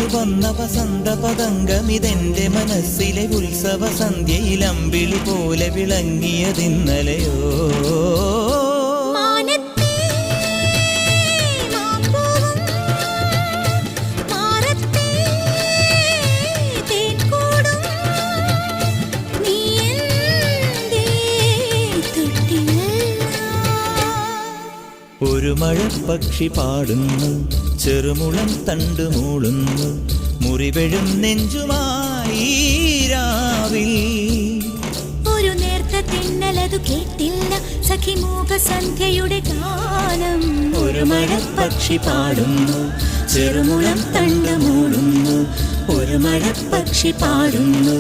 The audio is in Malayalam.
തേനു വന്ന വസന്ത പതംഗമിതെന്റെ മനസ്സിലെ ഉത്സവ സന്ധ്യയിൽ അമ്പിളി പോലെ വിളങ്ങിയതിന്നലെയോ. ഒരു മഴപ്പക്ഷി പാടുന്നു, ചെറുമുളം തണ്ടു മൂളുന്നു, മുറിവെഴും നെഞ്ചുമായി രാവിൽ. ഒരു നേർത്ത തിന്നലതു കേട്ടില്ല സഖി മൂകസന്ധ്യയുടെ ഗാനം. ഒരു മഴപ്പക്ഷി പാടുന്നു, ചെറുമുളം തണ്ടു മൂളുന്നു, ഒരു മഴപ്പക്ഷി പാടുന്നു.